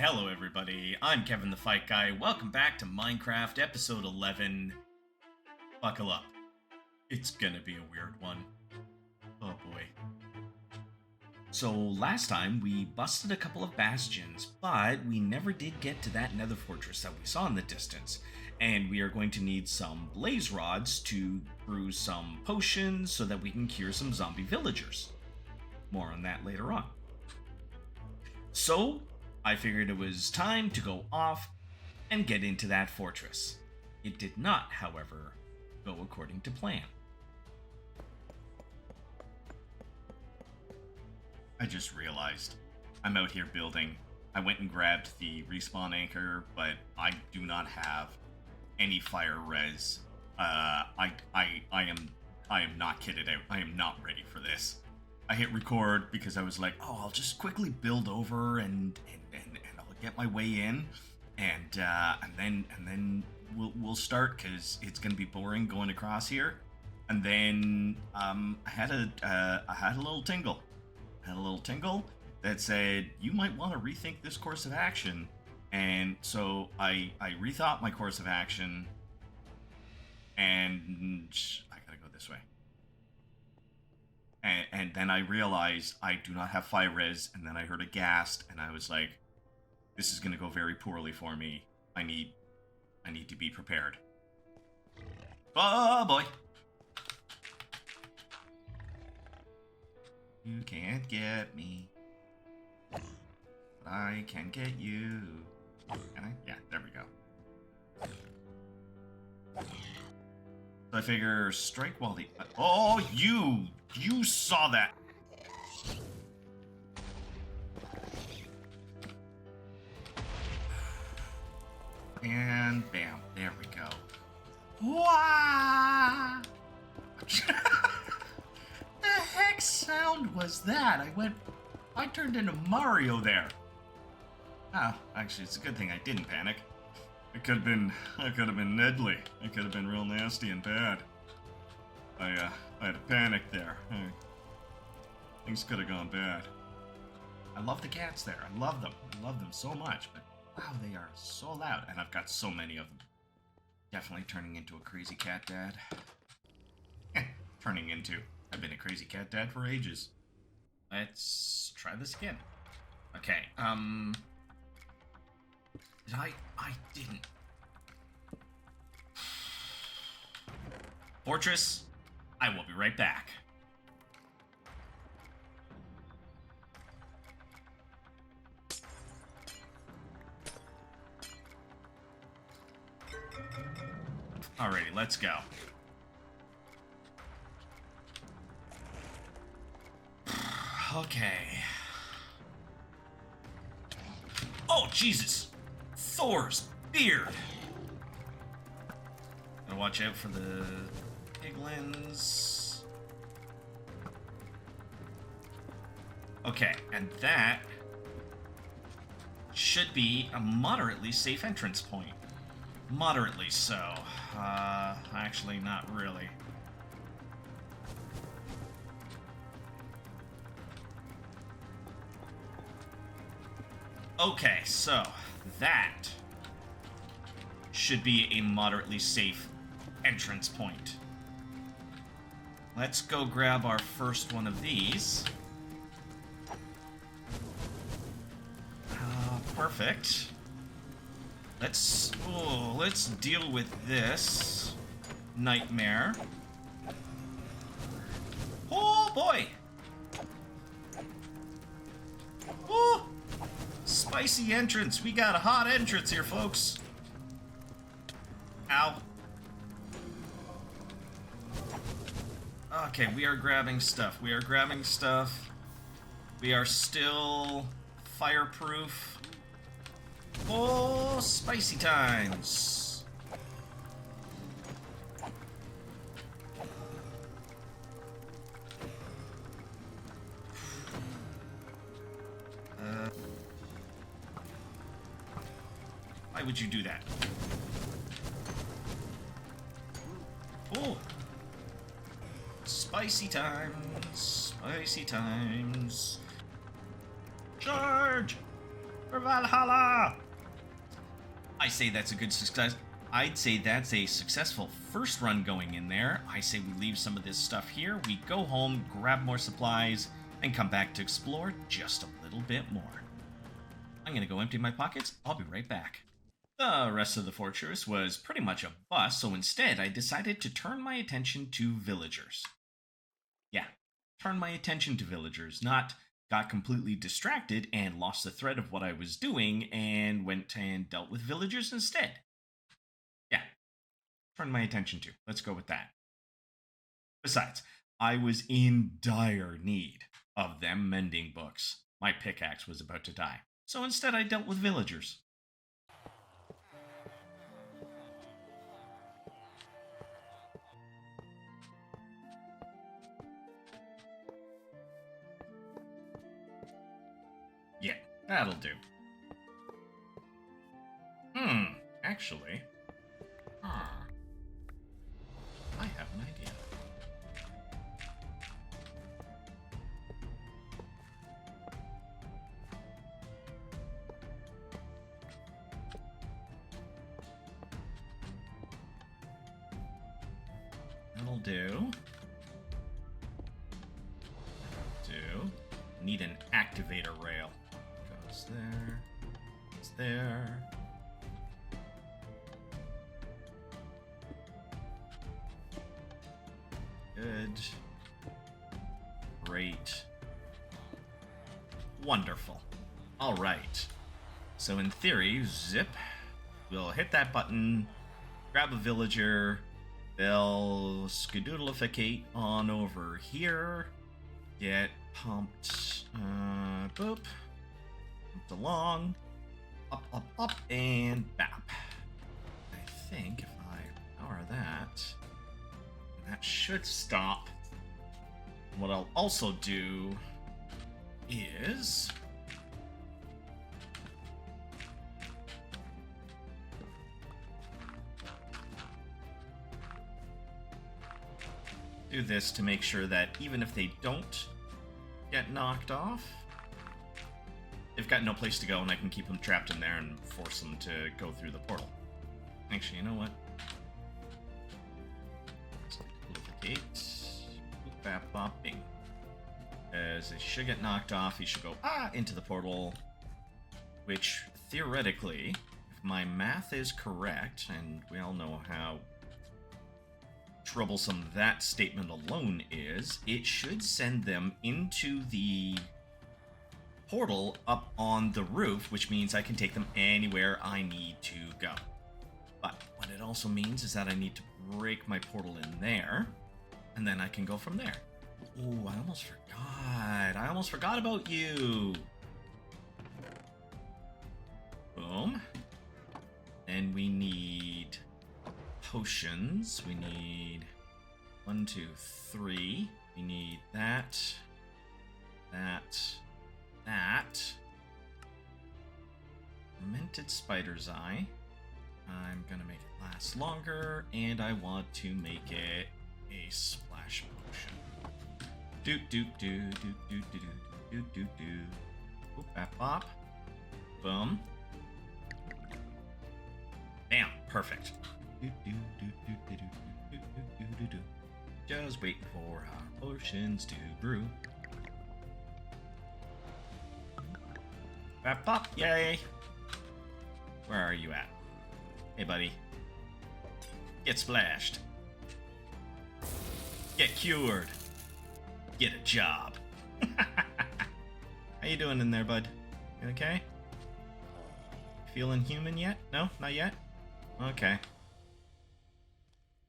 Hello everybody, I'm Kevin the Fight Guy. Welcome back to Minecraft episode 11. Buckle up. It's gonna be a weird one. Oh boy. So last time we busted a couple of bastions, but we never did get to that nether fortress that we saw in the distance. And we are going to need some blaze rods to brew some potions so that we can cure some zombie villagers. More on that later on. So I figured it was time to go off and get into that fortress. It did not, however, go according to plan. I just realized I'm out here building. I went and grabbed the respawn anchor, but I do not have any fire res. I am not kitted out. I am not ready for this. I hit record because I was like, oh, I'll just quickly build over and I'll get my way in, and then we'll start because it's gonna be boring going across here. And then I had a little tingle. That said you might want to rethink this course of action, and so I rethought my course of action, and I gotta go this way. And then I realized I do not have fire res, and then I heard a ghast, and I was like, this is going to go very poorly for me. I need to be prepared. Oh boy. You can't get me, but I can get you. Can I? Yeah, there we go. So I figure strike while the... Oh, you saw that. And bam, there we go. Wah! The heck sound was that? I turned into Mario there. Ah, actually, it's a good thing I didn't panic. I could have been Nedley. I could have been real nasty and bad. I had a panic there. Things could have gone bad. I love the cats there. I love them. I love them so much. But wow, they are so loud. And I've got so many of them. Definitely turning into a crazy cat dad. I've been a crazy cat dad for ages. Let's try this again. Okay, I didn't. Fortress, I will be right back. Alrighty, let's go. Okay. Oh, Jesus! Thor's beard! Gotta watch out for the piglins. Okay, and that should be a moderately safe entrance point. Moderately so. Actually, not really. Okay, so that should be a moderately safe entrance point. Let's go grab our first one of these. Perfect. Let's deal with this nightmare. Oh boy! Oh! Spicy entrance. We got a hot entrance here, folks. Ow. Okay, we are grabbing stuff. We are still fireproof. Oh, spicy times. Why would you do that? Oh! Spicy times. Spicy times. Charge! For Valhalla! I say that's a good success. I'd say that's a successful first run going in there. I say we leave some of this stuff here. We go home, grab more supplies, and come back to explore just a little bit more. I'm going to go empty my pockets. I'll be right back. The rest of the fortress was pretty much a bust, so instead I decided to turn my attention to villagers. Yeah, turn my attention to villagers, not got completely distracted and lost the thread of what I was doing and went and dealt with villagers instead. Yeah, turn my attention to. Let's go with that. Besides, I was in dire need of them mending books. My pickaxe was about to die, so instead I dealt with villagers. Yeah, that'll do. Actually, I have an idea. That'll do. Need an activator rail. Goes there. Goes there. Good. Great. Wonderful. All right. So in theory, zip. We'll hit that button, grab a villager. They'll skedoodleificate on over here. Get pumped. Boop. Pumped along. Up, and bap. I think if I power that, that should stop. What I'll also do is do this to make sure that even if they don't get knocked off, they've got no place to go and I can keep them trapped in there and force them to go through the portal. Actually, you know what? Bap, bop, bing. As they should get knocked off, he should go into the portal, which theoretically, if my math is correct, and we all know how troublesome that statement alone is, it should send them into the portal up on the roof, which means I can take them anywhere I need to go. But what it also means is that I need to break my portal in there, and then I can go from there. Oh, I almost forgot. I almost forgot about you. Boom. Then we need potions. We need 1, 2, 3. We need that. Fermented spider's eye. I'm gonna make it last longer, and I want to make it a splash potion. Boop, bap, bop. Boom. Bam, perfect. Just waiting for our potions to brew. Bap, bop, yay! Where are you at? Hey, buddy. Get splashed. Get cured. Get a job. How you doing in there, bud? You okay? Feeling human yet? No? Not yet? Okay.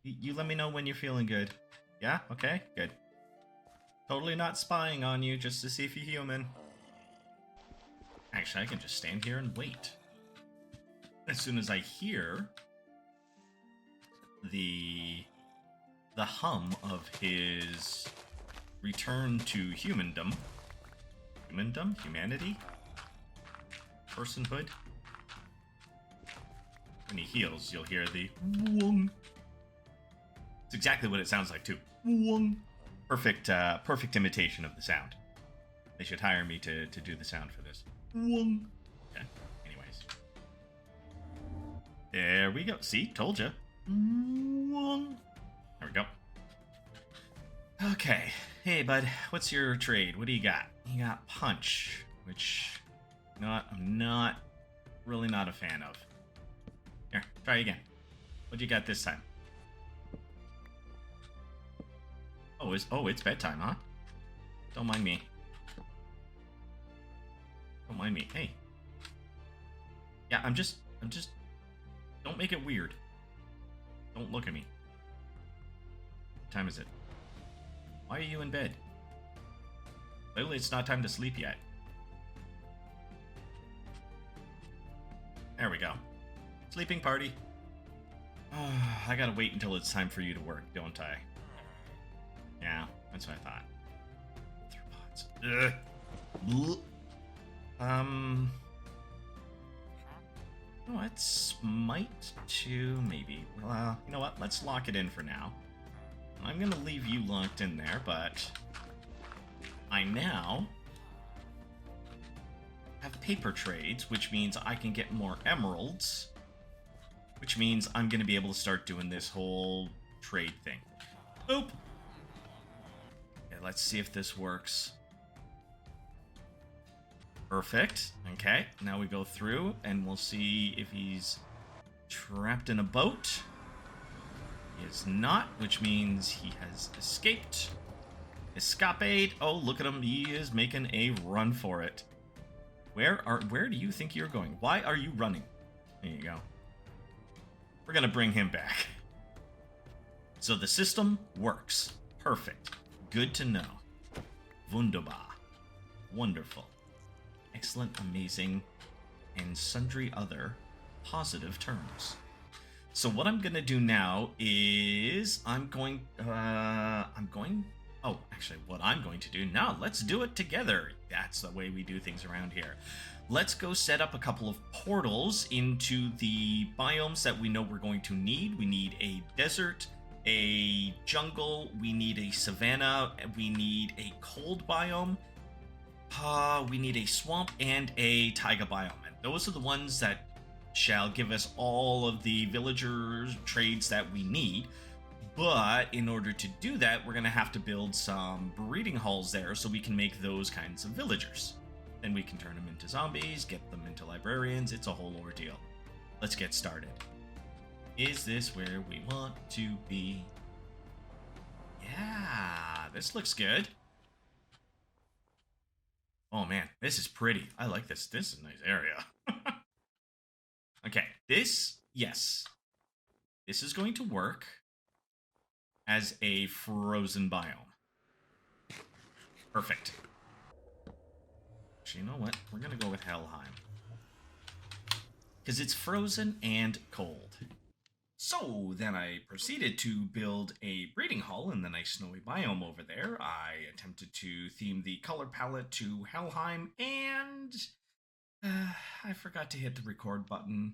You let me know when you're feeling good. Yeah? Okay? Good. Totally not spying on you just to see if you're human. Actually, I can just stand here and wait. As soon as I hear the hum of his return to humandom. Humandom? Humanity? Personhood? When he heals, you'll hear the wong. It's exactly what it sounds like, too. Wong. Perfect imitation of the sound. They should hire me to do the sound for this. Wong. Okay. There we go. See? Told you. There we go. Okay. Hey, bud. What's your trade? What do you got? You got punch, which, you know what? I'm really not a fan of. Here, try again. What do you got this time? Oh, it's bedtime, huh? Don't mind me. Don't mind me. Hey. Yeah, I'm just... Don't make it weird. Don't look at me. What time is it? Why are you in bed? Clearly it's not time to sleep yet. There we go. Sleeping party. Oh, I gotta wait until it's time for you to work, don't I? Yeah, that's what I thought. Ugh. What? Smite to maybe. Well, you know what? Let's lock it in for now. I'm gonna leave you locked in there, but I now have paper trades, which means I can get more emeralds, which means I'm gonna be able to start doing this whole trade thing. Boop! Okay, let's see if this works. Perfect. Okay, now we go through and we'll see if he's trapped in a boat. He is not, which means he has escaped. Escapade. Oh, look at him. He is making a run for it. Where do you think you're going? Why are you running? There you go. We're gonna bring him back. So the system works. Perfect. Good to know. Wunderbar. Wonderful. Excellent, amazing, and sundry other positive terms. So what I'm gonna do now is what I'm going to do now, let's do it together. That's the way we do things around here. Let's go set up a couple of portals into the biomes that we know we're going to need. We need a desert, a jungle, we need a savanna, we need a cold biome, we need a swamp, and a taiga biome. And those are the ones that shall give us all of the villagers trades that we need. But in order to do that, we're going to have to build some breeding halls there so we can make those kinds of villagers. Then we can turn them into zombies, get them into librarians. It's a whole ordeal. Let's get started. Is this where we want to be? Yeah, this looks good. Oh man, this is pretty. I like this. This is a nice area. Okay, yes. This is going to work as a frozen biome. Perfect. Actually, you know what? We're going to go with Helheim. Because it's frozen and cold. So then I proceeded to build a breeding hall in the nice snowy biome over there. I attempted to theme the color palette to Helheim, and I forgot to hit the record button.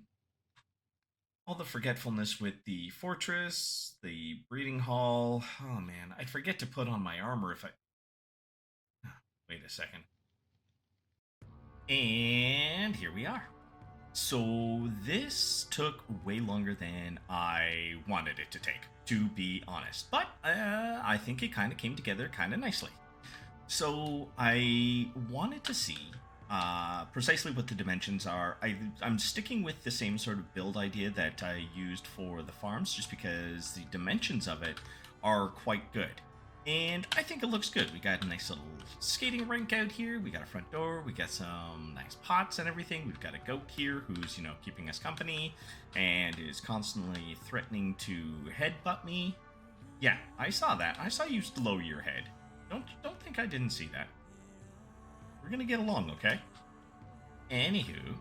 All the forgetfulness with the fortress, the breeding hall. Oh man, I'd forget to put on my armor if I... Wait a second. And here we are. So this took way longer than I wanted it to take, to be honest. But I think it kind of came together kind of nicely. So I wanted to see precisely what the dimensions are. I'm sticking with the same sort of build idea that I used for the farms, just because the dimensions of it are quite good. And I think it looks good. We got a nice little skating rink out here. We got a front door. We got some nice pots and everything. We've got a goat here who's, keeping us company and is constantly threatening to headbutt me. Yeah, I saw that. I saw you lower your head. Don't think I didn't see that. We're gonna get along, okay? Anywho,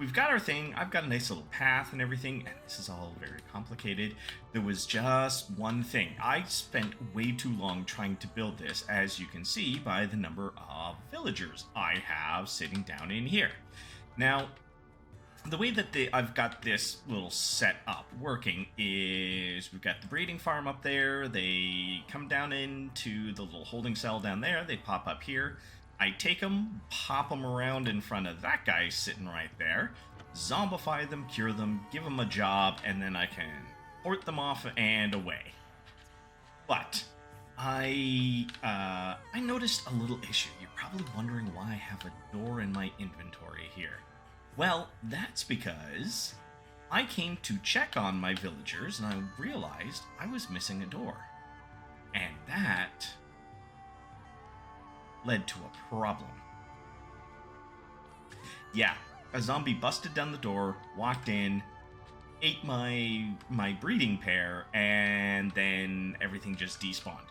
we've got our thing. I've got a nice little path and everything, and this is all very complicated. There was just one thing. I spent way too long trying to build this, as you can see by the number of villagers I have sitting down in here. Now, the way that I've got this little set up working is we've got the breeding farm up there. They come down into the little holding cell down there. They pop up here. I take them, pop them around in front of that guy sitting right there. zombify them, cure them, give them a job, and then I can port them off and away. But I noticed a little issue. You're probably wondering why I have a door in my inventory here. Well, that's because I came to check on my villagers and I realized I was missing a door. And that led to a problem. Yeah, a zombie busted down the door, walked in, ate my breeding pair, and then everything just despawned.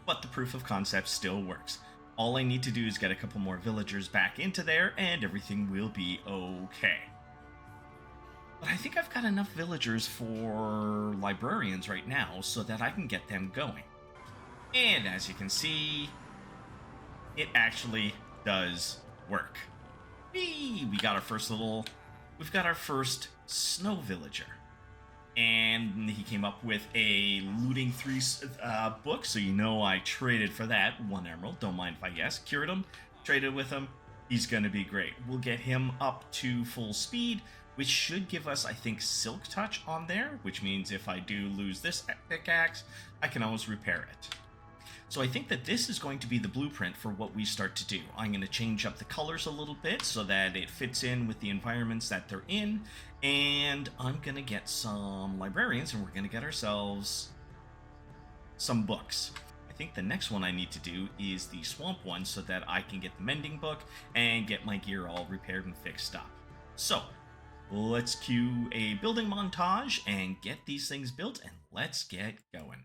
But the proof of concept still works. All I need to do is get a couple more villagers back into there, and everything will be okay. But I think I've got enough villagers for librarians right now so that I can get them going. And as you can see, it actually does work. Whee! We've got our first snow villager. And he came up with a looting 3 book, so you know I traded for that. 1 emerald, don't mind if I guess. Cured him, traded with him. He's gonna be great. We'll get him up to full speed, which should give us, I think, Silk Touch on there, which means if I do lose this pickaxe, I can always repair it. So I think that this is going to be the blueprint for what we start to do. I'm going to change up the colors a little bit so that it fits in with the environments that they're in, and I'm going to get some librarians, and we're going to get ourselves some books. I think the next one I need to do is the swamp one so that I can get the mending book and get my gear all repaired and fixed up. So let's cue a building montage and get these things built, and let's get going.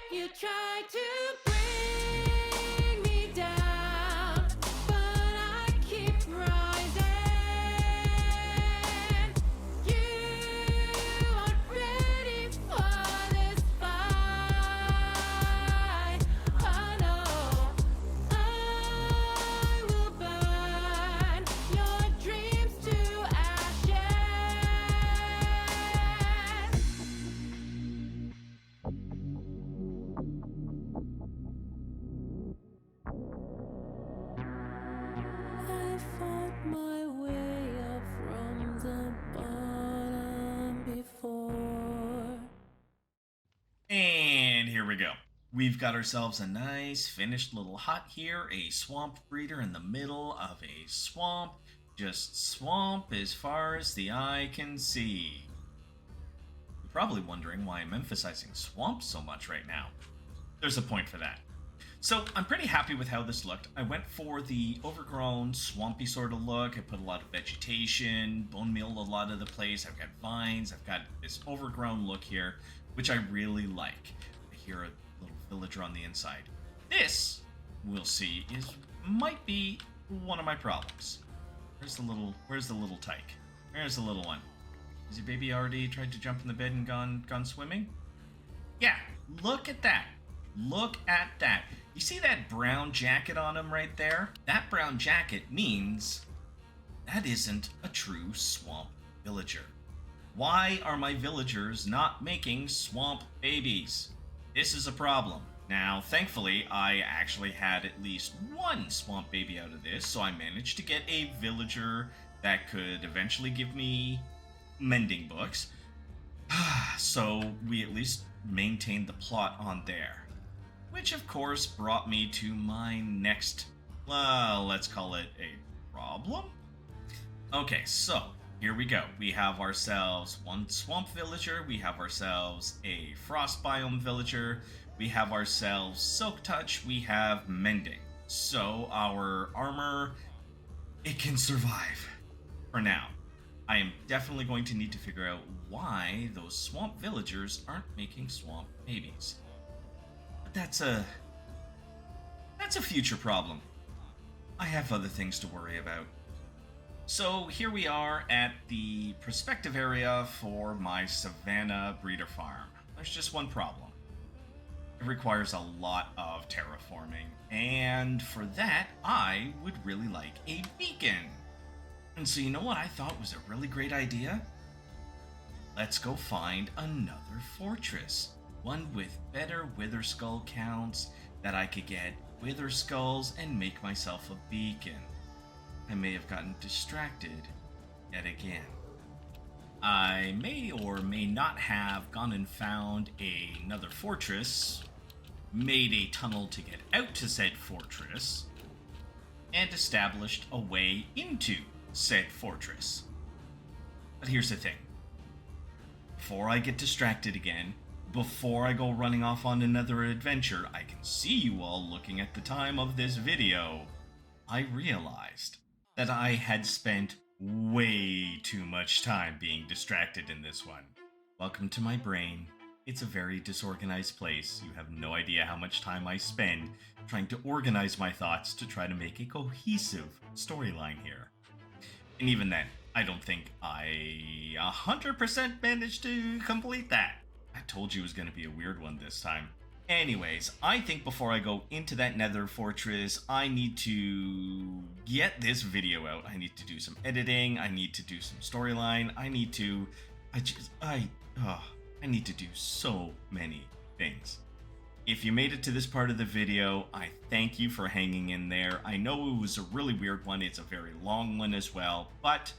You try to bring me down, but I keep rising. You aren't ready for this fight. I know I will burn your dreams to ashes. I fought my way up from the bottom before. And here we go. We've got ourselves a nice finished little hut here, a swamp breeder in the middle of a swamp. Just swamp as far as the eye can see. You're probably wondering why I'm emphasizing swamp so much right now. There's a point for that. So I'm pretty happy with how this looked. I went for the overgrown, swampy sort of look. I put a lot of vegetation, bone meal a lot of the place. I've got vines. I've got this overgrown look here, which I really like. I hear a little villager on the inside. This, we'll see, might be one of my problems. Where's the little tyke? There's the little one. Has your baby already tried to jump in the bed and gone swimming? Yeah, look at that. Look at that. You see that brown jacket on him right there? That brown jacket means that isn't a true swamp villager. Why are my villagers not making swamp babies? This is a problem. Now, thankfully, I actually had at least one swamp baby out of this, so I managed to get a villager that could eventually give me mending books. So we at least maintained the plot on there. Which, of course, brought me to my next, well, let's call it a problem. Okay, so here we go. We have ourselves one swamp villager, we have ourselves a frost biome villager, we have ourselves silk touch, we have mending. So our armor, it can survive for now. I am definitely going to need to figure out why those swamp villagers aren't making swamp babies. But that's a future problem. I have other things to worry about. So here we are at the prospective area for my Savannah breeder farm. There's just one problem. It requires a lot of terraforming, and for that, I would really like a beacon. And so, you know what I thought was a really great idea? Let's go find another fortress. One with better wither skull counts that I could get wither skulls and make myself a beacon. I may have gotten distracted yet again. I may or may not have gone and found another fortress, made a tunnel to get out to said fortress, and established a way into said fortress. But here's the thing. Before I get distracted again, before I go running off on another adventure, I can see you all looking at the time of this video. I realized that I had spent way too much time being distracted in this one. Welcome to my brain. It's a very disorganized place. You have no idea how much time I spend trying to organize my thoughts to try to make a cohesive storyline here. And even then, I don't think I 100% managed to complete that. I told you it was going to be a weird one this time. Anyways, I think before I go into that nether fortress, I need to get this video out. I need to do some editing. I need to do some storyline. I need to do so many things. If you made it to this part of the video, I thank you for hanging in there. I know it was a really weird one. It's a very long one as well, but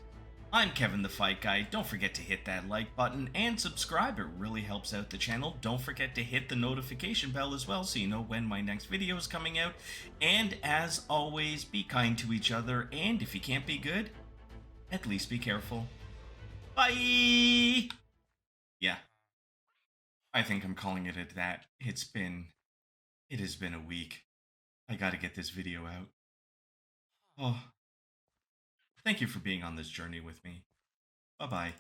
I'm Kevin the Fight Guy. Don't forget to hit that like button and subscribe. It really helps out the channel. Don't forget to hit the notification bell as well so you know when my next video is coming out. And as always, be kind to each other. And if you can't be good, at least be careful. Bye! Yeah, I think I'm calling it at that. It has been a week. I gotta get this video out. Oh, thank you for being on this journey with me. Bye bye.